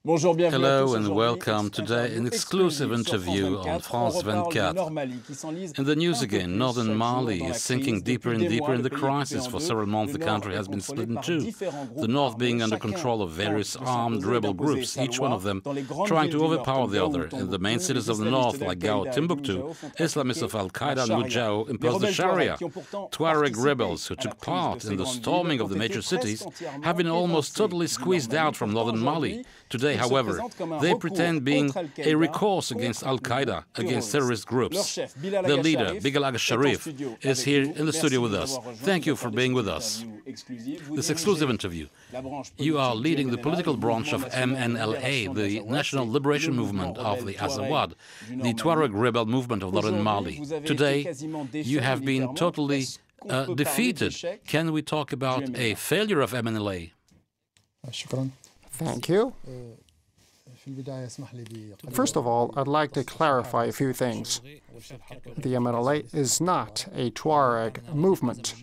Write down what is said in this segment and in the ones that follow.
Hello and welcome. Today, an exclusive interview on France 24. In the news again, northern Mali is sinking deeper and deeper in the crisis. For several months, the country has been split in two, the north being under control of various armed rebel groups, each one of them trying to overpower the other. In the main cities of the north, like Gao, Timbuktu, Islamists of Al-Qaeda and Mujao imposed the Sharia. Tuareg rebels who took part in the storming of the major cities have been almost totally squeezed out from northern Mali. Today, however, they pretend being a recourse against Al-Qaeda, against terrorist groups. Their leader, Bilal Sharif, is here in the studio with us. Thank you for being with us. This exclusive interview. You are leading the political branch of MNLA, the National Liberation Movement of the Azawad, the Tuareg rebel movement of northern Mali. Today, you have been totally defeated. Can we talk about a failure of MNLA? Thank you. First of all, I'd like to clarify a few things. The MNLA is not a Tuareg movement.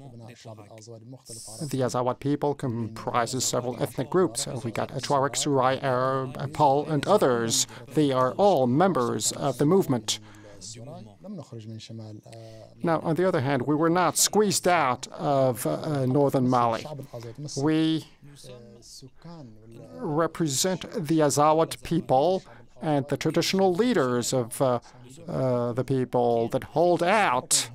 The Azawad people comprises several ethnic groups. We got Tuareg, Surai, Arab, Pal, and others. They are all members of the movement. Now, on the other hand, we were not squeezed out of northern Mali. We represent the Azawad people and the traditional leaders of the people that hold out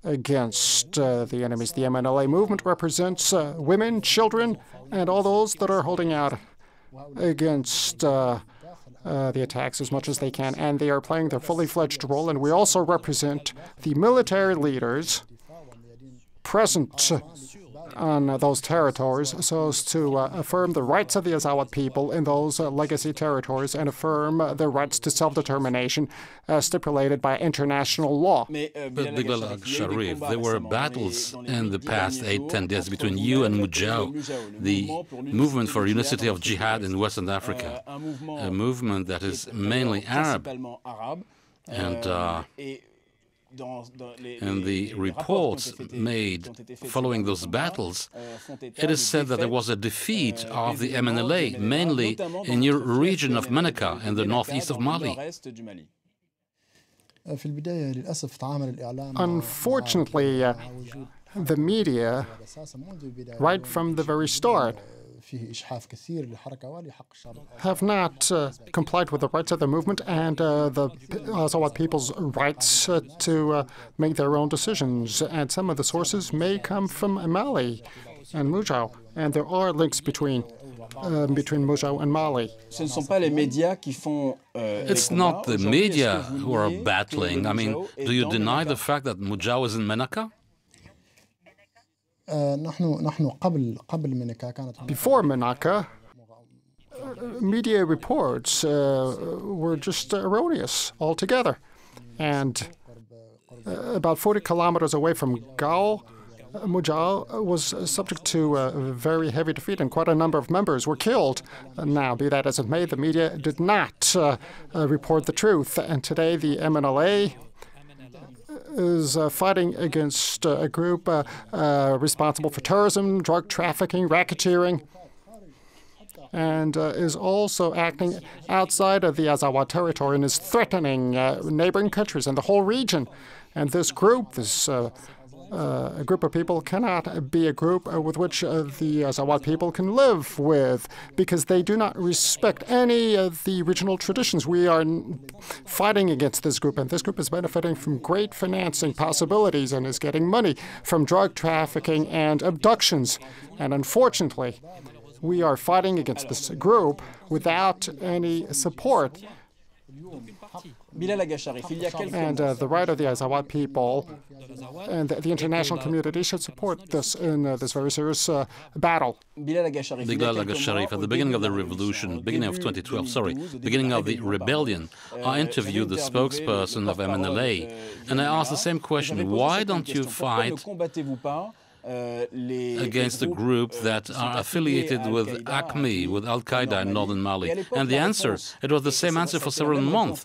against the enemies. The MNLA movement represents women, children, and all those that are holding out against the attacks as much as they can, and they are playing their fully-fledged role. And we also represent the military leaders present on those territories so as to affirm the rights of the Azawad people in those legacy territories and affirm their rights to self-determination stipulated by international law. But Bilal Sharif, there were battles in the past 8-10 days between you and Mujao, the movement for unity of jihad in Western Africa, a movement that is mainly Arab. And in the reports made following those battles, it is said that there was a defeat of the MNLA, mainly in your region of Menaka in the northeast of Mali. Unfortunately, the media, right from the very start, have not complied with the rights of the movement and the Azawad people's rights to make their own decisions. And some of the sources may come from Mali and Mujao, and there are links between Mujao and Mali. It's not the media who are battling. I mean, do you deny the fact that Mujao is in Menaka? Before Menaka, media reports were just erroneous altogether. And about 40 kilometers away from Gao, Mujao was subject to a very heavy defeat, and quite a number of members were killed. Now, be that as it may, the media did not report the truth. And today, the MNLA is fighting against a group responsible for terrorism, drug trafficking, racketeering, and is also acting outside of the Azawad territory and is threatening neighboring countries and the whole region. And this group, a group of people cannot be a group with which the Azawad people can live with, because they do not respect any of the regional traditions. We are fighting against this group, and this group is benefiting from great financing possibilities and is getting money from drug trafficking and abductions. And unfortunately, we are fighting against this group without any support. And the right of the Azawad people and the international community should support this in this very serious battle. Bilal Sharif, at the beginning of the revolution, beginning of 2012, beginning of the rebellion, I interviewed the spokesperson of MNLA, and I asked the same question: why don't you fight against a group that are affiliated with ACME, with Al-Qaeda in northern Mali? And the answer, it was the same answer for several months.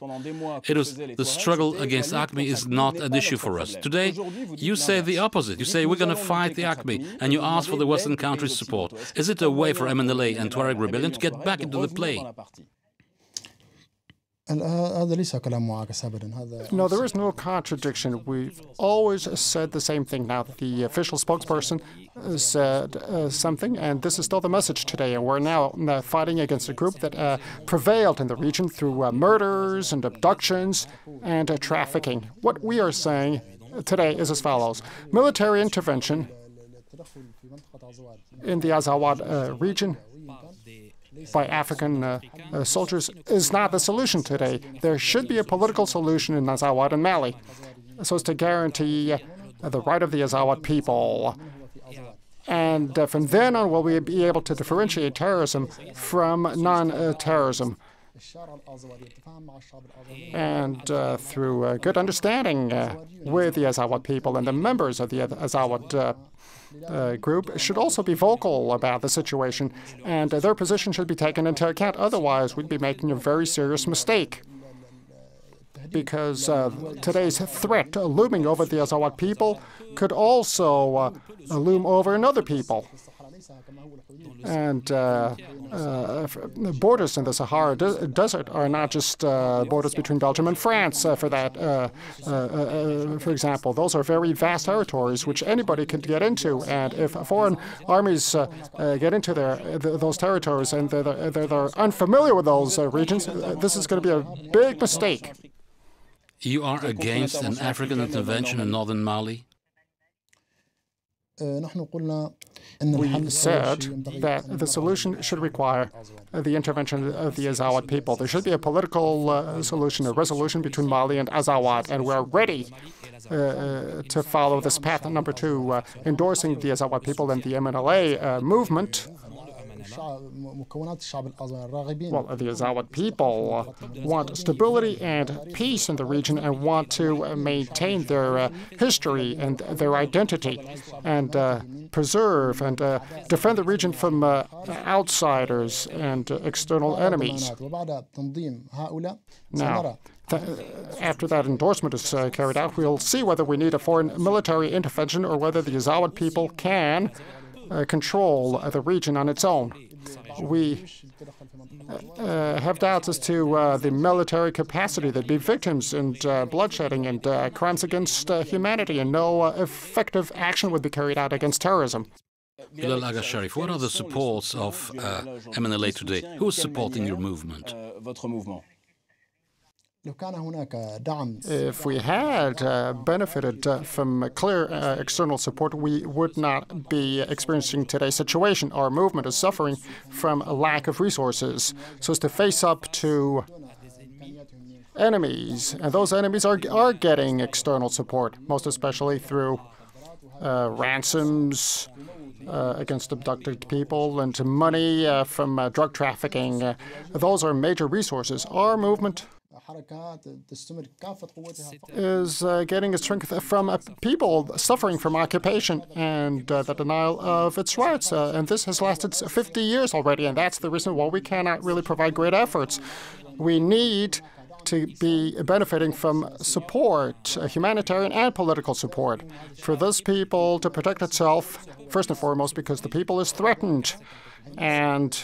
It was the struggle against ACME is not an issue for us. Today, you say the opposite. You say we're going to fight the ACME, and you ask for the Western countries' support. Is it a way for MNLA and Tuareg rebellion to get back into the play? No, there is no contradiction. We've always said the same thing. Now, the official spokesperson said something, and this is still the message today. And we're now fighting against a group that prevailed in the region through murders and abductions and trafficking. What we are saying today is as follows. Military intervention in the Azawad region by African soldiers is not the solution today. There should be a political solution in Azawad and Mali so as to guarantee the right of the Azawad people. And from then on, will we be able to differentiate terrorism from non-terrorism? And through good understanding with the Azawad people and the members of the Azawad group should also be vocal about the situation, and their position should be taken into account. Otherwise, we'd be making a very serious mistake, because today's threat looming over the Azawad people could also loom over another people. And borders in the Sahara Desert are not just borders between Belgium and France, for example. Those are very vast territories which anybody can get into. And if foreign armies get into those territories and they're unfamiliar with those regions, this is going to be a big mistake. You are against an African intervention in northern Mali? We said that the solution should require the intervention of the Azawad people. There should be a political solution, a resolution between Mali and Azawad, and we're ready to follow this path. Number two, endorsing the Azawad people and the MNLA movement. Well, the Azawad people want stability and peace in the region and want to maintain their history and their identity and preserve and defend the region from outsiders and external enemies. Now, after that endorsement is carried out, we'll see whether we need a foreign military intervention or whether the Azawad people can control the region on its own. We have doubts as to the military capacity. There'd be victims and bloodshedding and crimes against humanity, and no effective action would be carried out against terrorism. Bilal Aga Sharif, what are the supports of MNLA today? Who is supporting your movement? If we had benefited from clear external support, we would not be experiencing today's situation. Our movement is suffering from a lack of resources, so as to face up to enemies. And those enemies are getting external support, most especially through ransoms against abducted people and money from drug trafficking. Those are major resources. Our movement is getting its strength from people suffering from occupation and the denial of its rights. And this has lasted 50 years already, and that's the reason why we cannot really provide great efforts. We need to be benefiting from support, humanitarian and political support, for this people to protect itself, first and foremost, because the people is threatened. And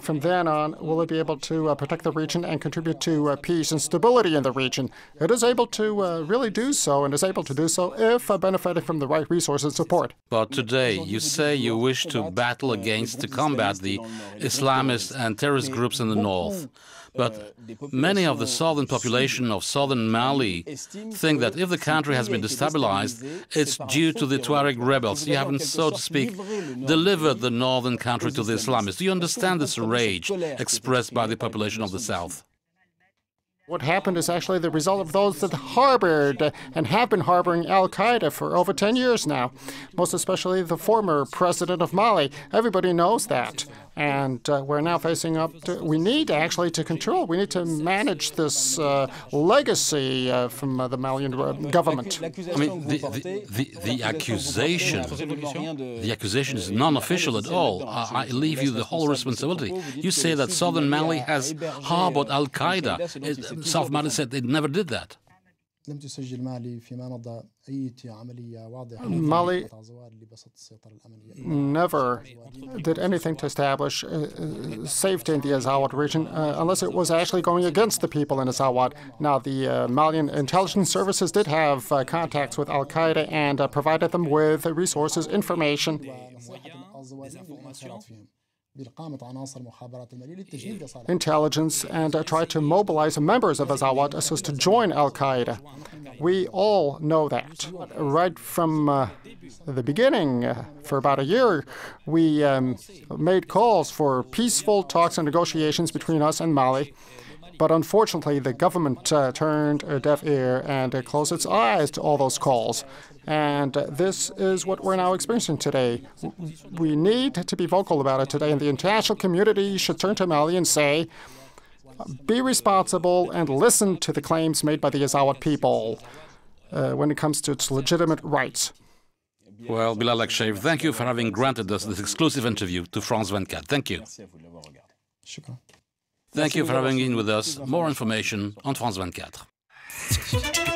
from then on, will it be able to protect the region and contribute to peace and stability in the region? It is able to really do so, and is able to do so if benefiting from the right resources and support. But today, you say you wish to battle against, to combat the Islamist and terrorist groups in the north. But many of the southern population of southern Mali think that if the country has been destabilized, it's due to the Tuareg rebels. You haven't, so to speak, delivered the northern country to the Islamists. Do you understand this rage expressed by the population of the south? What happened is actually the result of those that harbored and have been harboring Al-Qaeda for over 10 years now, most especially the former president of Mali. Everybody knows that. And we're now facing up to, we need actually to control, we need to manage this legacy from the Malian government. I mean, the accusation is non-official at all. I leave you the whole responsibility. You say that southern Mali has harbored Al-Qaeda. South Mali said they never did that. Mali never did anything to establish safety in the Azawad region unless it was actually going against the people in Azawad. Now, the Malian intelligence services did have contacts with Al-Qaeda and provided them with resources, information. Intelligence and tried to mobilize members of Azawad so as to join Al-Qaeda. We all know that. Right from the beginning, for about a year, we made calls for peaceful talks and negotiations between us and Mali. But unfortunately, the government turned a deaf ear and closed its eyes to all those calls. And this is what we're now experiencing today. We need to be vocal about it today, and the international community should turn to Mali and say, be responsible and listen to the claims made by the Azawad people when it comes to its legitimate rights. Well, Bilal Akshaev, thank you for having granted us this exclusive interview to France 24. Thank you. Thank you for having been with us. More information on France 24.